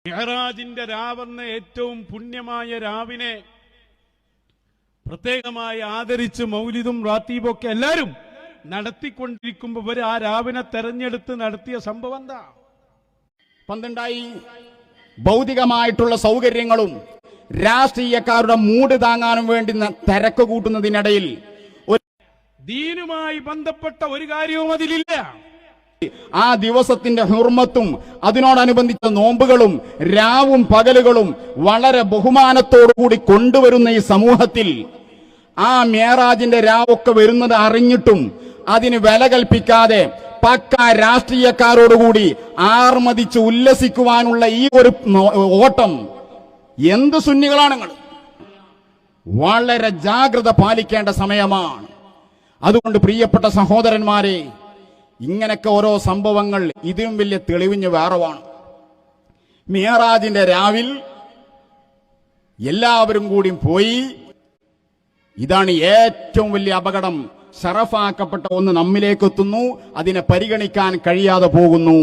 മിഅ്റാജിന്റെ രാവെന്ന ഏറ്റവും പുണ്യമായ രാവിനെ പ്രത്യേകമായി ആദരിച്ച് മൗലിദും റാത്തീബൊക്കെ എല്ലാവരും നടത്തിക്കൊണ്ടിരിക്കുമ്പോൾ ഇവർ ആ രാവിനെ തെരഞ്ഞെടുത്ത് നടത്തിയ സംഭവം എന്താ? പന്തുണ്ടായി ഭൗതികമായിട്ടുള്ള സൗകര്യങ്ങളും രാഷ്ട്രീയക്കാരുടെ മൂട് താങ്ങാനും വേണ്ടി തിരക്ക് കൂട്ടുന്നതിനിടയിൽ ദീനുമായി ബന്ധപ്പെട്ട ഒരു കാര്യവും അതിലില്ല. ആ ദിവസത്തിന്റെ ഹുർമത്തും അതിനോടനുബന്ധിച്ച നോമ്പുകളും രാവും പകലുകളും വളരെ ബഹുമാനത്തോടുകൂടി കൊണ്ടുവരുന്ന ഈ സമൂഹത്തിൽ ആ മിഅ്റാജിന്റെ രാവൊക്കെ വരുന്നത് അറിഞ്ഞിട്ടും അതിന് വില കൽപ്പിക്കാതെ പക്ക രാഷ്ട്രീയക്കാരോടുകൂടി ആർമതിച്ച് ഉല്ലസിക്കുവാനുള്ള ഈ ഒരു ഓട്ടം എന്ത് സുന്നികളാണ് നിങ്ങൾ? വളരെ ജാഗ്രത പാലിക്കേണ്ട സമയമാണ്. അതുകൊണ്ട് പ്രിയപ്പെട്ട സഹോദരന്മാരെ, ഇങ്ങനൊക്കെ ഓരോ സംഭവങ്ങൾ ഇതിലും വലിയ തെളിവിഞ്ഞ് വേറെവാണ്. മിഅ്റാജിന്റെ രാവിൽ എല്ലാവരും കൂടി പോയി. ഇതാണ് ഏറ്റവും വലിയ അപകടം. ശറഫാക്കപ്പെട്ട ഒന്ന് നമ്മിലേക്ക് എത്തുന്നു, അതിനെ പരിഗണിക്കാൻ കഴിയാതെ പോകുന്നു.